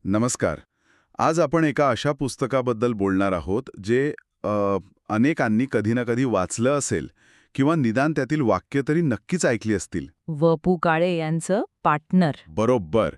नमस्कार. आज आपण एका अशा पुस्तकाबद्दल बोलणार आहोत जे अनेकांनी कधी ना कधी वाचलं असेल किंवा निदान त्यातील वाक्य तरी नक्कीच ऐकली असतील. व.पु. काळे यांचं पार्टनर. बरोबर,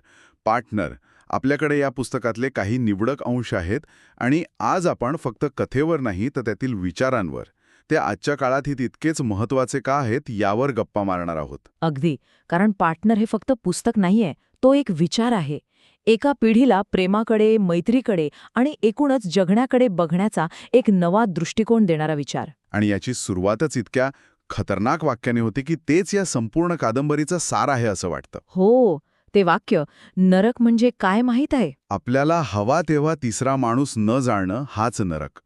पार्टनर. आपल्याकडे या पुस्तकातले काही निवडक अंश आहेत आणि आज आपण फक्त कथेवर नाही तर त्यातील विचारांवर, ते आजच्या काळातही तितकेच महत्त्वाचे का आहेत यावर गप्पा मारणार आहोत. अगदी. कारण पार्टनर हे फक्त पुस्तक नाहीये, तो एक विचार आहे. एका पिढीला प्रेमाकडे, मैत्रीकडे आणि एकूणच जगण्याकडे बघण्याचा एक नवा दृष्टिकोन देणारा विचार. आणि याची सुरुवातच इतक्या खतरनाक वाक्याने होते की तेच या संपूर्ण कादंबरीचा सार आहे असं वाटतं. हो, ते वाक्य, नरक म्हणजे काय माहीत आहे? आपल्याला हवा तेव्हा तिसरा माणूस न जाणणं हाच नरक.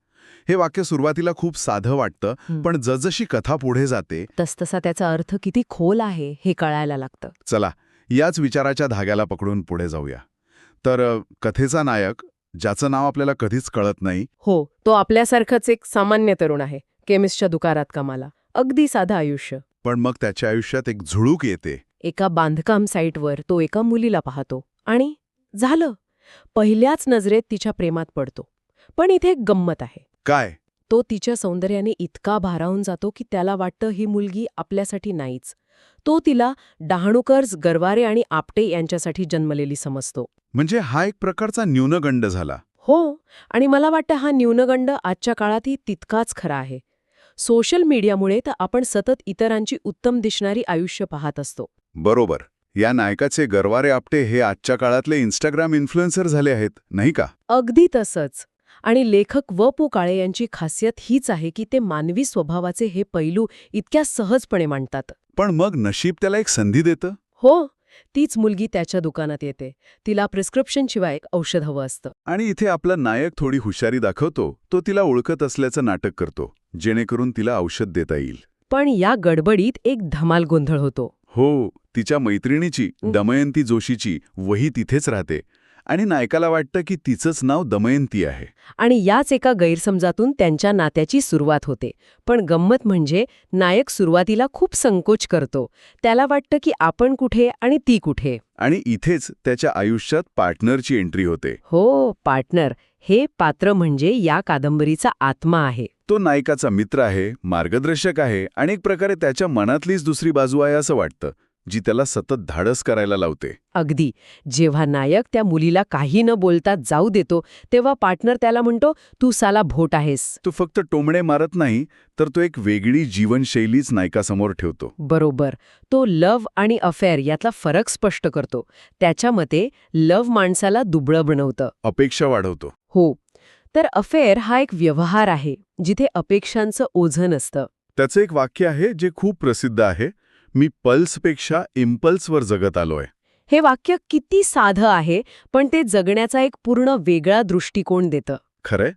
हे वाक्य सुरुवातीला खूप साधं वाटतं, पण जसजशी कथा पुढे जाते तसतसा त्याचा अर्थ किती खोल आहे हे कळायला लागतं. चला याच विचाराच्या धाग्याला पकडून पुढे जाऊया. तर कथेचा नायक, ज्याचं नाव आपल्याला कधीच कळत नाही. हो, तो आपल्यासारखाच एक सामान्य तरुण आहे. केमिस्टच्या दुकानात कामाला. अगदी साधं आयुष्य. पण मग त्याच्या आयुष्यात एक झुळूक येते. एका बांधकाम साईटवर तो एका मुलीला पाहतो आणि झालं. पहिल्याच नजरेत तिच्या प्रेमात पडतो. पण इथे एक गंमत आहे. काय? तो तिच्या सौंदर्याने इतका भारावून जातो की त्याला वाटतं ही मुलगी आपल्यासाठी नाहीच. तो तिला डहाणूकर्स, गरवारे आणि आपटे यांच्यासाठी जन्मलेली समजतो. म्हणजे हा एक प्रकारचा न्यूनगंड झाला. हो, आणि मला वाटतं हा न्यूनगंड आजच्या काळातही तितकाच खरा आहे. सोशल मीडियामुळे तर आपण सतत इतरांची उत्तम दिसणारी आयुष्य पाहत असतो. बरोबर. या नायकाचे गरवारे आपटे हे आजच्या काळातले इंस्टाग्राम इन्फ्लुएन्सर झाले आहेत, नाही का? अगदी तसंच. आणि लेखक व.पु. काळे यांची खासियत हीच आहे की ते मानवी स्वभावाचे हे पैलू इतक्या सहजपणे मांडतात. पण मग नशीब त्याला एक संधी देतं. हो, तीच मुलगी त्याच्या दुकानात येते. तिला प्रिस्क्रिप्शनशिवाय एक औषध हवं असतं. आणि इथे आपला नायक थोडी हुशारी दाखवतो. तो तिला ओळखत असल्याचं नाटक करतो, जेणेकरून तिला औषध देता येईल. पण या गडबडीत एक धमाल गोंधळ होतो. हो, तिच्या मैत्रिणीची, दमयंती जोशीची वही तिथेच राहते आणि नायकाला वाटतं की तिचंच नाव दमयंती आहे. आणि याच एका गैरसमजातून त्यांच्या नात्याची सुरुवात होते. पण गंमत म्हणजे नायक सुरुवातीला खूप संकोच करतो. त्याला वाटतं की आपण कुठे आणि ती कुठे. आणि इथेच त्याच्या आयुष्यात पार्टनरची एंट्री होते. हो, पार्टनर हे पात्र म्हणजे या कादंबरीचा आत्मा आहे. तो नायकाचा मित्र आहे, मार्गदर्शक आहे आणि एक प्रकारे त्याच्या मनातलीच दुसरी बाजू आहे असं वाटतं, जी त्याला सतत धाडस करायला लावते. अगदी. जेव्हा नायक त्या मुलीला काही न बोलता जाऊ देतो, तेव्हा पार्टनर त्याला म्हणतो, तू साला भोट आहेस. तो फक्त टोमणे मारत नाही, तर तो एक वेगळी जीवनशैलीच नायकासमोर ठेवतो. बरोबर. तो लव्ह आणि अफेअर यातला फरक स्पष्ट करतो. त्याच्या मते लव्ह माणसाला दुबळं बनवतं, अपेक्षा वाढवतो. हो, तर अफेअर हा एक व्यवहार आहे जिथे अपेक्षांचं ओझं नसतं. त्याचं एक वाक्य आहे जे खूप प्रसिद्ध आहे, मी पल्सपेक्षा इम्पल्सवर जगत आलोय. हे वाक्य किती साधं आहे, पण ते जगण्याचा एक पूर्ण वेगळा दृष्टिकोन देतं. खरंय,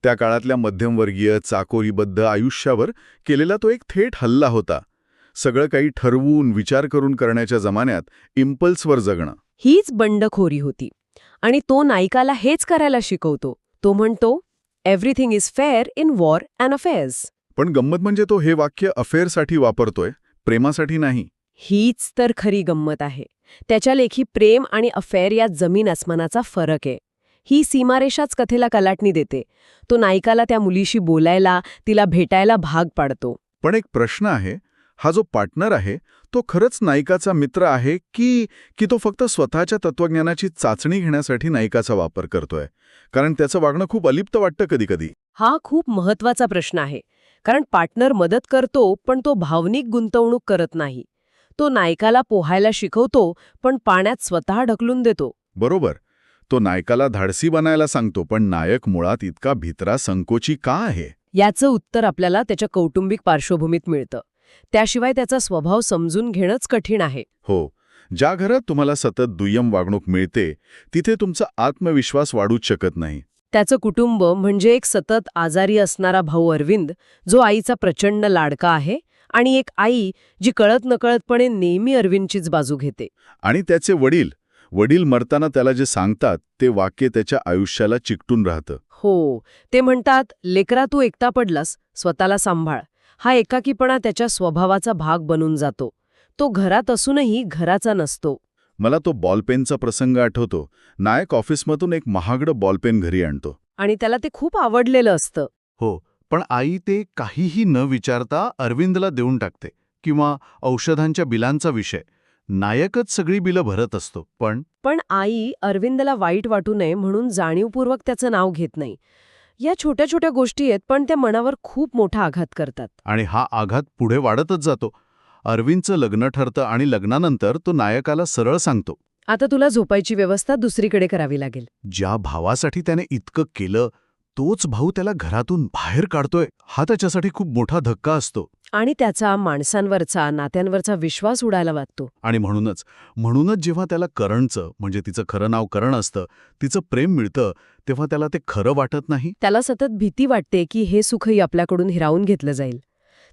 त्या काळातल्या मध्यमवर्गीय चाकोरीबद्ध आयुष्यावर केलेला तो एक थेट हल्ला होता. सगळं काही ठरवून विचार करून करण्याच्या जमान्यात इम्पल्सवर जगणं हीच बंडखोरी होती. आणि तो नायिकाला हेच करायला शिकवतो. तो म्हणतो, everything is fair in war and affairs. पण गंमत म्हणजे तो हे वाक्य अफेअरसाठी वापरतोय, प्रेमासाठी नाही. हीच तर खरी गंमत आहे. त्याच्या लेखी प्रेम आणि अफेअर यात जमीन अस्मानाचा फरक आहे. ही सीमारेषाच कथेला कलाटणी देते. तो नायिकाला त्या मुलीशी बोलायला, तिला भेटायला भाग पाडतो. पण एक प्रश्न आहे, हा जो पार्टनर आहे तो खरंच नायिकाचा मित्र आहे की तो फक्त स्वतःच्या तत्वज्ञानाची चाचणी घेण्यासाठी नायिकाचा वापर करतोय? कारण त्याचं वागणं खूप अलिप्त वाटतं कधीकधी. हा खूप महत्वाचा प्रश्न आहे. कारण पार्टनर मदत करतो, पण तो भावनिक गुंतवणूक करत नाही. तो नायकाला पोहायला शिकवतो, पण पाण्यात स्वतः ढकलून देतो. बरोबर. तो नायकाला धाडसी बनायला सांगतो, पण नायक मुळात इतका भित्रा संकोची का आहे? याचं उत्तर आपल्याला त्याच्या कौटुंबिक पार्श्वभूमीत मिळतं. त्याशिवाय त्याचा स्वभाव समजून घेणंच कठीण आहे. हो, ज्या घरात तुम्हाला सतत दुय्यम वागणूक मिळते, तिथे तुमचा आत्मविश्वास वाढूच शकत नाही. त्याचं कुटुंब म्हणजे एक सतत आजारी असणारा भाऊ अरविंद, जो आईचा प्रचंड लाडका आहे, आणि एक आई जी कळत नकळतपणे नेहमी अरविंदचीच बाजू घेते. आणि त्याचे वडील मरताना त्याला जे सांगतात ते वाक्य त्याच्या आयुष्याला चिकटून राहतं. हो, ते म्हणतात, लेकरा तू एकटा पडलास, स्वतःला सांभाळ. हा एकाकीपणा त्याच्या स्वभावाचा भाग बनून जातो. तो घरात असूनही घराचा नसतो. मला तो बॉलपेनचा प्रसंग आठवतो. नायक ऑफिसमधून एक महागडं बॉलपेन घरी आणतो. आणि त्याला ते खूप आवडलेलं असतं. हो, पण आई ते काहीही न विचारता अरविंदला देऊन टाकते. किंवा औषधांच्या बिलांचा विषय. नायकच सगळी बिलं भरत असतो. पण आई अरविंदला वाईट वाटू नये म्हणून जाणीवपूर्वक त्याचं नाव घेत नाही. या छोट्या छोट्या गोष्टी आहेत, पण त्या मनावर खूप मोठा आघात करतात. आणि हा आघात पुढे वाढतच जातो. अरविंदचं लग्न ठरतं आणि लग्नानंतर तो नायकाला सरळ सांगतो. आता तुला झोपायची व्यवस्था दुसरीकडे करावी लागेल. ज्या भावासाठी त्याने इतकं केलं, तोच भाऊ त्याला घरातून बाहेर काढतोय, हा त्याच्यासाठी खूप मोठा धक्का असतो. आणि त्याचा माणसांवरचा, नात्यांवरचा विश्वास उडायला लागतो. आणि म्हणूनच जेव्हा त्याला करणचं, म्हणजे तिचं खरं नाव करण असतं, तिचं प्रेम मिळतं, तेव्हा त्याला ते खरं वाटत नाही. त्याला सतत भीती वाटते की हे सुखही आपल्याकडून हिरावून घेतलं जाईल.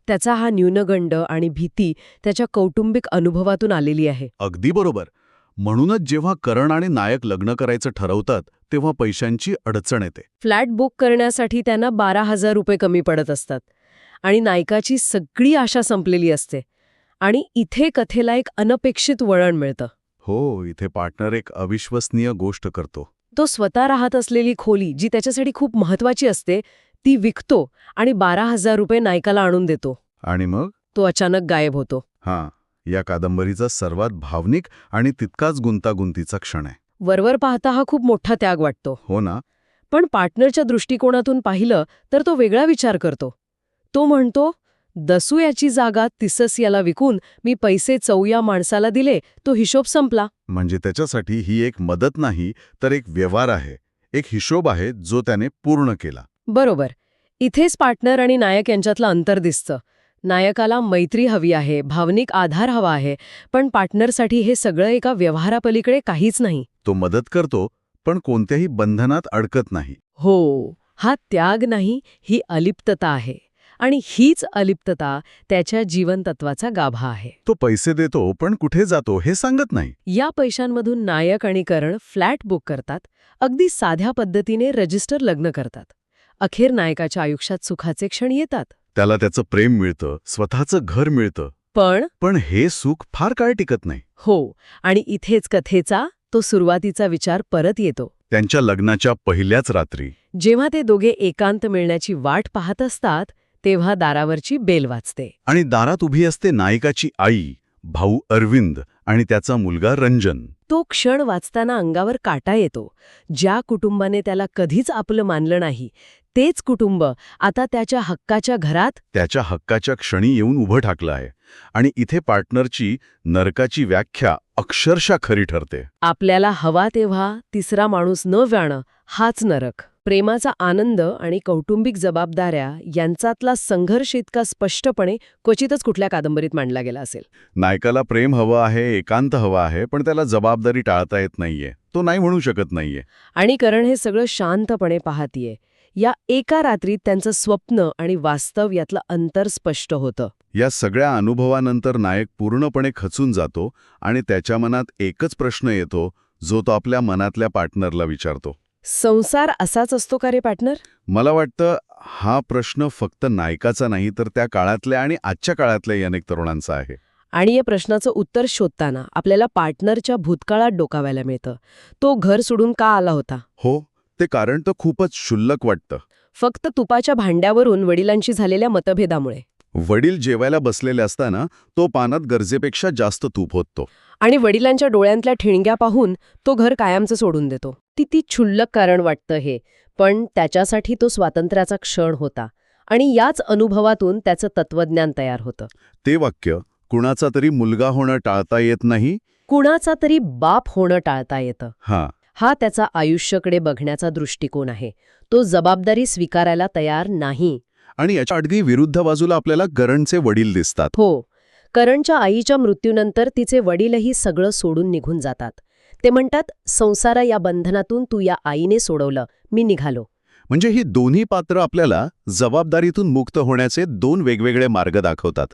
त्याचा हा न्यूनगंड आणि भीती त्याच्या कौटुंबिक अनुभवातून आलेली आहे. अगदी बरोबर. म्हणूनच जेव्हा करण आणि नायक लग्न करायचं ठरवतात, तेव्हा पैशांची अडचण येते. फ्लॅट बुक करण्यासाठी त्यांना 12,000 रुपये कमी पडत असतात. आणि नायकाची सगळी आशा संपलेली असते. आणि इथे कथेला एक अनपेक्षित वळण मिळतं. हो, इथे पार्टनर एक अविश्वसनीय गोष्ट करतो. तो स्वतः राहत असलेली खोली, जी त्याच्यासाठी खूप महत्वाची असते, ती विकतो आणि 12,000 रुपये नायकाला आणून देतो. आणि मग तो अचानक गायब होतो. हां, या कादंबरीचा सर्वात भावनिक आणि तितकाच गुंतागुंतीचा क्षण आहे. वरवर पाहता हा खूप मोठा त्याग वाटतो. हो ना? पण पार्टनरच्या दृष्टिकोनातून पाहिलं तर तो वेगळा विचार करतो. तो म्हणतो, दसू याची जागा तिसस याला विकून मी पैसे चौया माणसाला दिले, तो हिशोब संपला. म्हणजे त्याच्यासाठी ही एक मदत नाही, तर एक व्यवहार आहे, एक हिशोब आहे जो त्याने पूर्ण केला. बरोबर. इथेच पार्टनर आणि नायक यांच्यातलं अंतर दिसतं. नायकाला मैत्री हवी आहे, भावनिक आधार हवा आहे, पण पार्टनरसाठी हे सगळं एका व्यवहारापलीकडे काहीच नाही. तो मदत करतो, पण कोणत्याही बंधनात अडकत नाही. हो, हा त्याग नाही, ही अलिप्तता आहे. आणि हीच अलिप्तता त्याच्या जीवनतत्वाचा गाभा आहे. तो पैसे देतो, पण कुठे जातो हे सांगत नाही. या पैशांमधून नायक आणि करण फ्लॅट बुक करतात, अगदी साध्या पद्धतीने रजिस्टर लग्न करतात. अखेर नायकाच्या आयुष्यात सुखाचे क्षण येतात. त्याला त्याचं प्रेम मिळतं, स्वतःचं घर मिळतं. पण हे सुख फार काळ टिकत नाही. हो, आणि इथेच कथेचा तो सुरुवातीचा विचार परत येतो. त्यांच्या लग्नाच्या पहिल्याच रात्री जेव्हा ते दोघे एकांत मिळण्याची वाट पाहत असतात, तेव्हा दारावरची बेल वाजते. आणि दारात उभी असते नायिकाची आई, भाऊ अरविंद आणि त्याचा मुलगा रंजन. तो क्षण वाचताना अंगावर काटा येतो. ज्या कुटुंबाने त्याला कधीच आपलं मानलं नाही, तेच कुटुंब आता त्याच्या हक्काच्या घरात, त्याच्या हक्काच्या क्षणी येऊन उभं ठाकलं आहे. आणि इथे पार्टनरची नरकाची व्याख्या अक्षरशः खरी ठरते. आपल्याला हवा तेव्हा तिसरा माणूस न व्याणं हाच नरक. प्रेमाचा आनंद आणि कौटुंबिक जबाबदाऱ्या यांच्यातला संघर्ष इतका स्पष्टपणे क्वचितच कुठल्या कादंबरीत मांडला गेला असेल. नायकाला प्रेम हवं आहे, एकांत हवं आहे, पण त्याला जबाबदारी टाळता येत नाहीये. तो नाही म्हणू शकत नाहीये. आणि करण हे सगळं शांतपणे पाहतीये. या एका रात्रीत त्यांचं स्वप्न आणि वास्तव यातलं अंतर स्पष्ट होतं. या सगळ्या अनुभवानंतर नायक पूर्णपणे खचून जातो आणि त्याच्या मनात एकच प्रश्न येतो, जो तो आपल्या मनातल्या पार्टनरला विचारतो. संसार असाच असतो का रे पार्टनर? मला वाटतं हा प्रश्न फक्त नायकाचा नाही, तर त्या काळातल्या आणि आजच्या काळातल्या अनेक तरुणांचा आहे. आणि या प्रश्नाचं उत्तर शोधताना आपल्याला पार्टनरच्या भूतकाळात डोकावायला मिळतं. तो घर सोडून का आला होता? हो, ते कारण तर खूपच क्षुल्लक वाटतं. फक्त तुपाच्या भांड्यावरून वडिलांशी झालेल्या मतभेदामुळे. वडील जेवायला बसलेले असताना तो पानात गरजेपेक्षा जास्त तूप होतो. आणि वडिलांच्या डोळ्यांतल्या ठिणग्या पाहून तो घर कायमचं सोडून देतो. किती क्षुल्लक कारण वाटतं हे, पण त्याच्यासाठी तो स्वातंत्र्याचा क्षण होता. आणि याच अनुभवातून त्याचं तत्वज्ञान तयार होतं. ते वाक्य, कुणाचा तरी मुलगा होणं टाळता येत नाही, कुणाचा तरी बाप होणं टाळता येतं. हा त्याचा आयुष्याकडे बघण्याचा दृष्टिकोन आहे. तो जबाबदारी स्वीकारायला तयार नाही. आणि याच्या अगदी विरुद्ध बाजूला आपल्याला करणचे वडील दिसतात. हो, करणच्या आईच्या मृत्यूनंतर तिचे वडीलही सगळं सोडून निघून जातात. ते म्हणतात, संसारा या बंधनातून तू या आईने सोडवलं, मी निघालो. म्हणजे ही दोन्ही पात्र आपल्याला जबाबदारीतून मुक्त होण्याचे दोन वेगवेगळे मार्ग दाखवतात.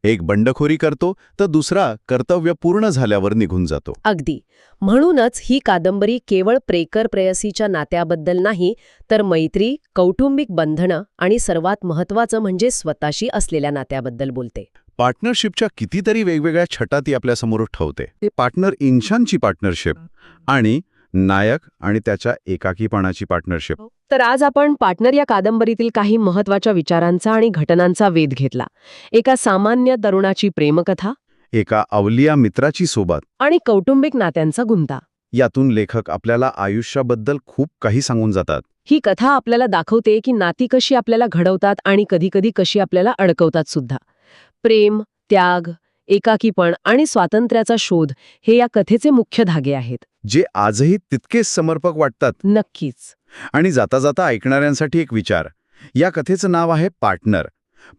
एक बंडखोरी करतो, तर दुसरा कर्तव्य पूर्ण झाल्यावर निघून जातो. अगदी. म्हणूनच ही कादंबरी केवळ प्रेकर प्रेयसीच्या नात्याबद्दल नाही, तर मैत्री, कौटुंबिक बंधनं आणि सर्वात महत्त्वाचं म्हणजे स्वतःशी असलेल्या नात्याबद्दल बोलते. पार्टनरशिपच्या कितीतरी वेगवेगळ्या छटा ती आपल्यासमोर ठेवते. ते पार्टनर इंशांची पार्टनरशिप आणि नायक आणि त्याच्या एकाकीपणाची पार्टनरशिप. तर आज आपण पार्टनर या कादंबरीतील काही महत्वाच्या विचारांचा आणि घटनांचा वेध घेतला. एका सामान्य तरुणाची प्रेमकथा एका अवलिया मित्राची सोबत. आणि कौटुंबिक नात्यांचा गुंता. यातून लेखक आपल्याला आयुष्याबद्दल खूप काही सांगून जातात. ही कथा आपल्याला दाखवते की नाती कशी आपल्याला घडवतात आणि कधीकधी कशी आपल्याला अडकवतात सुद्धा. प्रेम, त्याग, एकाकीपण आणि स्वातंत्र्याचा शोध हे या कथेचे मुख्य धागे आहेत. जे आजही तितकेच समर्पक वाटतात. नक्कीच. आणि जाता जाता ऐकणाऱ्यांसाठी एक विचार. या कथेचं नाव आहे पार्टनर.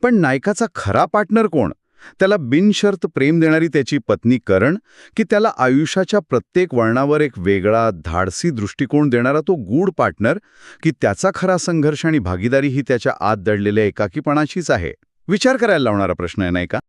पण नायकाचा खरा पार्टनर कोण? त्याला बिनशर्त प्रेम देणारी त्याची पत्नी करण, की त्याला आयुष्याच्या प्रत्येक वळणावर एक वेगळा धाडसी दृष्टिकोन देणारा तो गूढ पार्टनर, की त्याचा खरा संघर्ष आणि भागीदारी ही त्याच्या आत दडलेल्या एकाकीपणाचीच आहे? विचार करायला लावणारा प्रश्न आहे, नाही का?